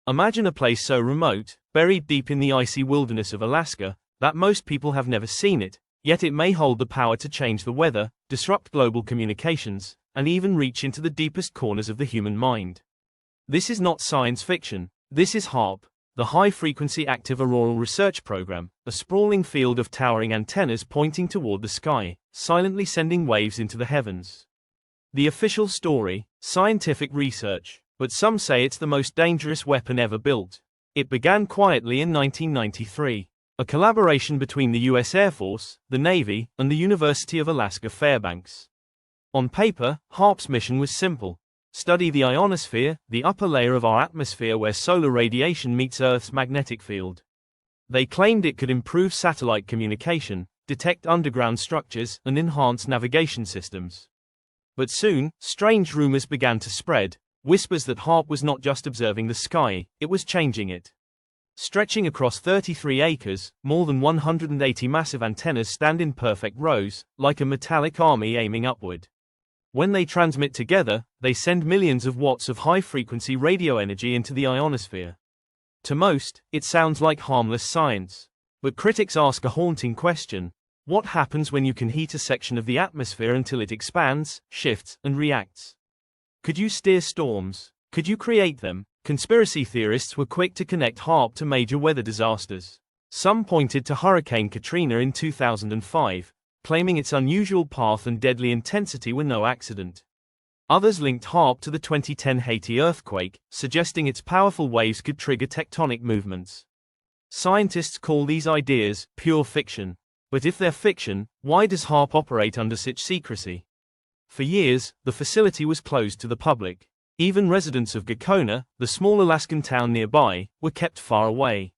Imagine a place so remote, buried deep in the icy wilderness of Alaska, that most people have never seen it, yet it may hold the power to change the weather, disrupt global communications, and even reach into the deepest corners of the human mind. This is not science fiction. This is HAARP, the High-Frequency Active Auroral Research Program, a sprawling field of towering antennas pointing toward the sky, silently sending waves into the heavens. The official story: scientific research, but some say it's the most dangerous weapon ever built. It began quietly in 1993, a collaboration between the U.S. Air Force, the Navy, and the University of Alaska Fairbanks. On paper, HAARP's mission was simple: study the ionosphere, the upper layer of our atmosphere where solar radiation meets Earth's magnetic field. They claimed it could improve satellite communication, detect underground structures, and enhance navigation systems. But soon, strange rumors began to spread, whispers that HAARP was not just observing the sky, it was changing it. Stretching across 33 acres, more than 180 massive antennas stand in perfect rows, like a metallic army aiming upward. When they transmit together, they send millions of watts of high-frequency radio energy into the ionosphere. To most, it sounds like harmless science. But critics ask a haunting question: what happens when you can heat a section of the atmosphere until it expands, shifts, and reacts? Could you steer storms? Could you create them? Conspiracy theorists were quick to connect HAARP to major weather disasters. Some pointed to Hurricane Katrina in 2005, claiming its unusual path and deadly intensity were no accident. Others linked HAARP to the 2010 Haiti earthquake, suggesting its powerful waves could trigger tectonic movements. Scientists call these ideas pure fiction. But if they're fiction, why does HAARP operate under such secrecy? For years, the facility was closed to the public. Even residents of Gakona, the small Alaskan town nearby, were kept far away.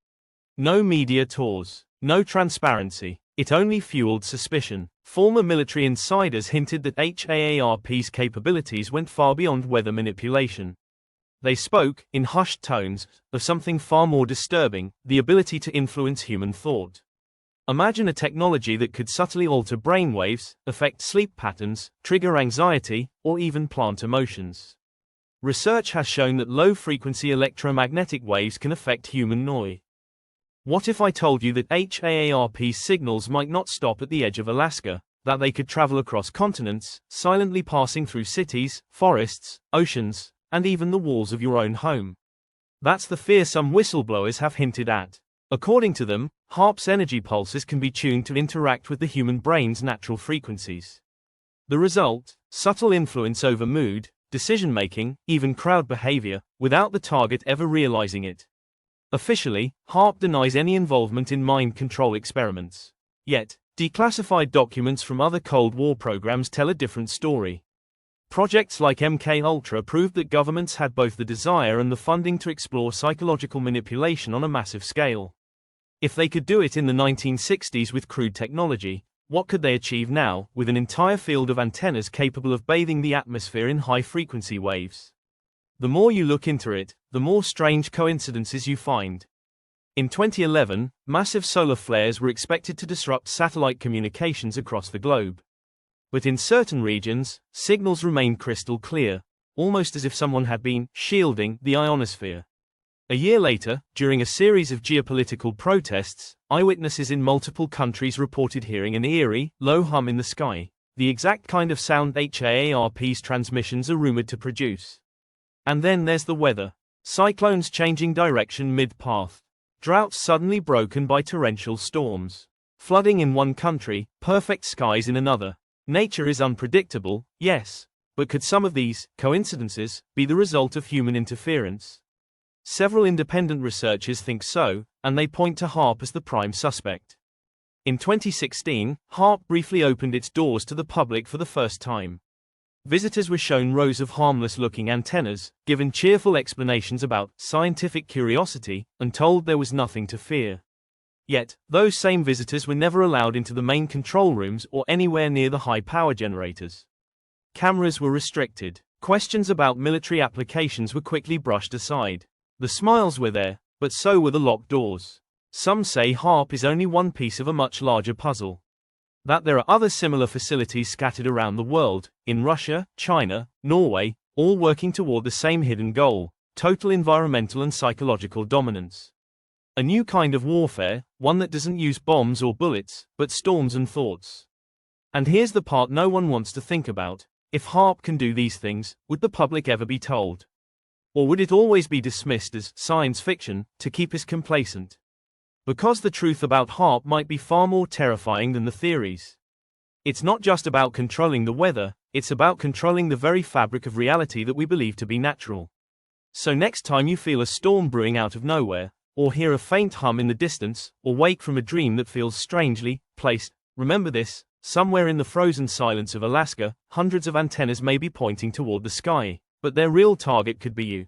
No media tours, no transparency. It only fueled suspicion. Former military insiders hinted that HAARP's capabilities went far beyond weather manipulation. They spoke, in hushed tones, of something far more disturbing: the ability to influence human thought. Imagine a technology that could subtly alter brainwaves, affect sleep patterns, trigger anxiety, or even plant emotions. Research has shown that low-frequency electromagnetic waves can affect human noi. What if I told you that HAARP's signals might not stop at the edge of Alaska, that they could travel across continents, silently passing through cities, forests, oceans, and even the walls of your own home? That's the fear some whistleblowers have hinted at. According to them, HAARP's energy pulses can be tuned to interact with the human brain's natural frequencies. The result: subtle influence over mood, decision-making, even crowd behavior, without the target ever realizing it. Officially, HAARP denies any involvement in mind control experiments. Yet, declassified documents from other Cold War programs tell a different story. Projects like MKUltra proved that governments had both the desire and the funding to explore psychological manipulation on a massive scale. If they could do it in the 1960s with crude technology, what could they achieve now, with an entire field of antennas capable of bathing the atmosphere in high-frequency waves? The more you look into it, the more strange coincidences you find. In 2011, massive solar flares were expected to disrupt satellite communications across the globe. But in certain regions, signals remained crystal clear, almost as if someone had been shielding the ionosphere. A year later, during a series of geopolitical protests, eyewitnesses in multiple countries reported hearing an eerie, low hum in the sky, the exact kind of sound HAARP's transmissions are rumored to produce. And then there's the weather. Cyclones changing direction mid-path. Droughts suddenly broken by torrential storms. Flooding in one country, perfect skies in another. Nature is unpredictable, yes, but could some of these coincidences be the result of human interference? Several independent researchers think so, and they point to HAARP as the prime suspect. In 2016, HAARP briefly opened its doors to the public for the first time. Visitors were shown rows of harmless-looking antennas, given cheerful explanations about scientific curiosity, and told there was nothing to fear. Yet, those same visitors were never allowed into the main control rooms or anywhere near the high-power generators. Cameras were restricted. Questions about military applications were quickly brushed aside. The smiles were there, but so were the locked doors. Some say HAARP is only one piece of a much larger puzzle. That there are other similar facilities scattered around the world, in Russia, China, Norway, all working toward the same hidden goal: total environmental and psychological dominance. A new kind of warfare, one that doesn't use bombs or bullets, but storms and thoughts. And here's the part no one wants to think about. If HAARP can do these things, would the public ever be told? Or would it always be dismissed as science fiction, to keep us complacent? Because the truth about HAARP might be far more terrifying than the theories. It's not just about controlling the weather, it's about controlling the very fabric of reality that we believe to be natural. So next time you feel a storm brewing out of nowhere, or hear a faint hum in the distance, or wake from a dream that feels strangely placed, remember this: somewhere in the frozen silence of Alaska, hundreds of antennas may be pointing toward the sky, but their real target could be you.